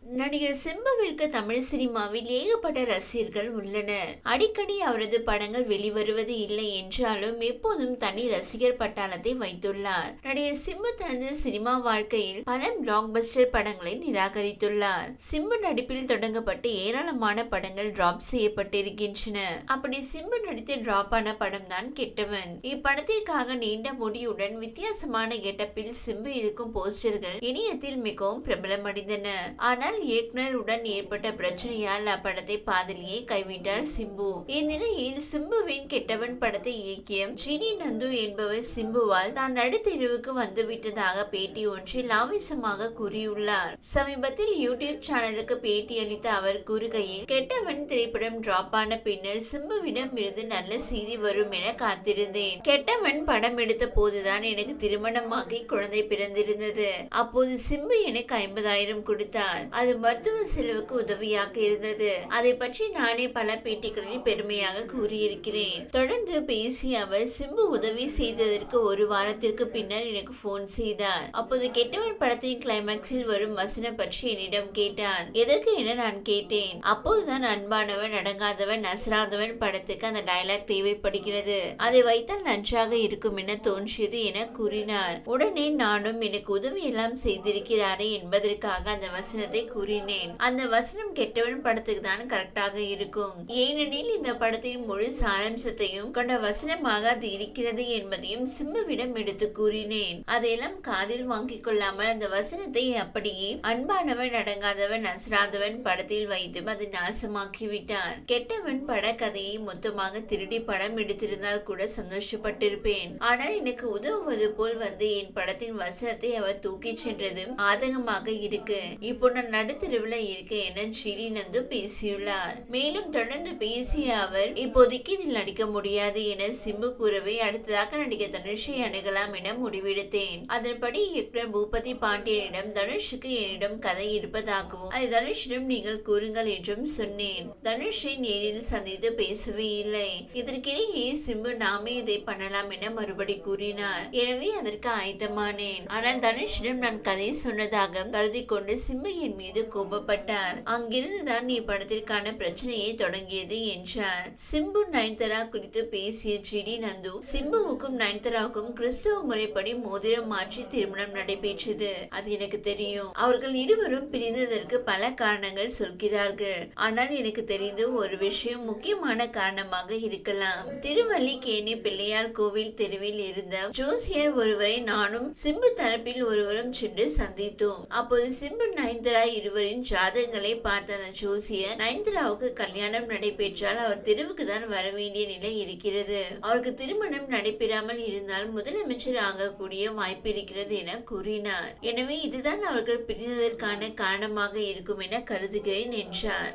நடிகர் சிம்புவிற்கு தமிழ் சினிமாவில் ஏகப்பட்ட ரசிகர்கள் உள்ளனர். அடிக்கடி அவரது படங்கள் வெளிவருவது இல்லை என்றாலும் எப்போதும் தனி ரசிகர் பட்டாளத்தை வைத்துள்ளார். நடிகர் சிம்பு தனது சினிமா வாழ்க்கையில் பல பிளாக் பஸ்டர் படங்களை நிராகரித்துள்ளார். சிம்பு நடிப்பில் தொடங்கப்பட்டு ஏராளமான படங்கள் டிராப் செய்யப்பட்டிருக்கின்றன. அப்படி சிம்பு நடித்து டிராப் ஆன படம் தான் கெட்டவன். இப்படத்திற்காக நீண்ட முடியுடன் வித்தியாசமான கெட்டப்பில் சிம்பு இருக்கும் போஸ்டர்கள் இணையத்தில் மிகவும் பிரபலமடைந்தன. ஆனால் இயக்குனர் உடன் ஏற்பட்ட பிரச்சனையால் அப்படத்தை பாதிலேயே கைவிட்டார் சிம்பு. இந்நிலையில் சிம்புவின் கெட்டவன் படத்தை இயக்கிய ஜிடி நந்து என்பவர் சிம்புவால் தான் நடுத்தெருவுக்கு வந்துவிட்டதாக பேட்டி ஒன்றில் ஆவேசமாக கூறியுள்ளார். சமீபத்தில் யூடியூப் சேனலுக்கு பேட்டி அளித்த அவர் கூறுகையில், கெட்டவன் திரைப்படம் டிராப் ஆன பின்னர் சிம்புவிடம் இருந்து நல்ல செய்தி வரும் என காத்திருந்தேன். கெட்டவன் படம் எடுத்த போதுதான் எனக்கு திருமணமாகி குழந்தை பிறந்திருந்தது. அப்போது சிம்பு எனக்கு 50,000 கொடுத்தார். அது மருத்துவ செலவுக்கு உதவியாக இருந்தது. அதை பற்றி நானே பல பேட்டிகளில் பெருமையாக கூறியிருக்கிறேன். தொடர்ந்து பேசிய அவர், சிம்பு உதவி செய்ததற்கு ஒரு வாரத்திற்கு பின்னர் எனக்கு போன் செய்தார். அப்போது கெட்டவன் படத்தின் கிளைமாக்ஸில் வரும் வசனம் பற்றி என்னிடம் கேட்டான். எதற்கு என நான் கேட்டேன். அப்போதுதான் அன்பானவன், அடங்காதவன், அசராதவன் படத்துக்கு அந்த டயலாக் தேவைப்படுகிறது. அதை வைத்தால் நன்றாக இருக்கும் என தோன்றியது என கூறினார். உடனே நானும் எனக்கு உதவி எல்லாம் செய்திருக்கிறாரே என்பதற்காக அந்த வசனத்தை கூறினேன். அந்த வசனம் கெட்டவன் படத்துக்கு தான் கரெக்டாக இருக்கும். ஏனெனில் இந்த படத்தின் முழு சாராம்சத்தையும் கொண்ட வசனமாக அது இருக்கிறது என்பதையும் சிம்புவிடம் எடுத்து கூறினேன். அதையெல்லாம் காதில் வாங்கிக் கொள்ளாமல் அந்த வசனத்தை அப்படியே அன்பானவன், அடங்காதவன், அசராதவன் படத்தில் வைத்து அதை நாசமாக்கிவிட்டார். கெட்டவன் பட கதையை மொத்தமாக திருடி படம் எடுத்திருந்தால் கூட சந்தோஷப்பட்டிருப்பேன். ஆனால் எனக்கு உதவுவது போல் வந்து என் படத்தின் வசனத்தை அவர் தூக்கி சென்றது ஆதகமாக இருக்கு. இப்போ நான் நடுத்தெருவில் இருக்க என ஜிடி நந்து பேசியுள்ளார். மேலும் தொடர்ந்து பேசிய அவர், இப்போதைக்கு இதில் நடிக்க முடியாது என சிம்பு கூறவே அடுத்ததாக நடிகர் தனுஷை அணுகலாம் என முடிவெடுத்தேன். அதன்படி இயக்குனர் பூபதி பாண்டியனிடம் தனுஷுக்கு என்னிடம் கதை இருப்பதாகவும் அதை தனுஷிடம் நீங்கள் கூறுங்கள் என்றும் சொன்னேன். தனுஷை நேரில் சந்தித்து பேசவே இல்லை. இதற்கிடையே சிம்பு நாமே இதை பண்ணலாம் என மறுபடி கூறினார். எனவே அதற்கு ஆயத்தமானேன். ஆனால் தனுஷிடம் நான் கதை சொன்னதாக கருதி கொண்டு சிம்பு என் மீது கோபப்பட்டார். அங்கிருந்துதான் இப்படத்திற்கான பிரச்சனையை தொடங்கியது என்றார். சிம்பு நயன்தாரா குறித்து பேசிய ஜிடி நந்து, சிம்புவுக்கும் நயன்தாராவுக்கும் கிறிஸ்தவ முறைப்படி மோதிரம் மாற்றி திருமணம் நடைபெற்றது. அது எனக்கு தெரியும். அவர்கள் இருவரும் பிரிந்ததற்கு பல காரணங்கள் சொல்கிறார்கள். ஆனால் எனக்கு தெரிந்து ஒரு விஷயம் முக்கியமான காரணமாக இருக்கலாம். திருவல்லிக்கேணி பிள்ளையார் கோவில் தெருவில் இருந்த ஜோசியர் ஒருவரை நானும் சிம்பு தரப்பில் ஒருவரும் சென்று சந்தித்தோம். அப்போது சிம்பு நயன்தாரா இருவரின் ஜாதகங்களை பார்த்த அந்த ஜோசியர், நயன்தாராவுக்கு கல்யாணம் நடைபெற்றால் அவர் தெருவுக்கு தான் வர வேண்டிய நிலை இருக்கிறது. அவருக்கு திருமணம் நடைபெறாமல் இருந்தால் முதலமைச்சர் ஆகக்கூடிய வாய்ப்பு இருக்கிறது என கூறினார். எனவே இதுதான் அவர்கள் பிரிந்ததற்கான காரணமாக இருக்கும் என கருதுகிறேன் என்றார்.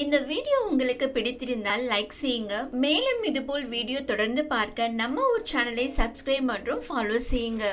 இந்த வீடியோ உங்களுக்கு பிடித்திருந்தால் லைக் செய்யுங்க. மேலும் இதுபோல் வீடியோ தொடர்ந்து பார்க்க நம்ம ஒரு சேனலை சப்ஸ்கிரைப் மற்றும் ஃபாலோ செய்யுங்க.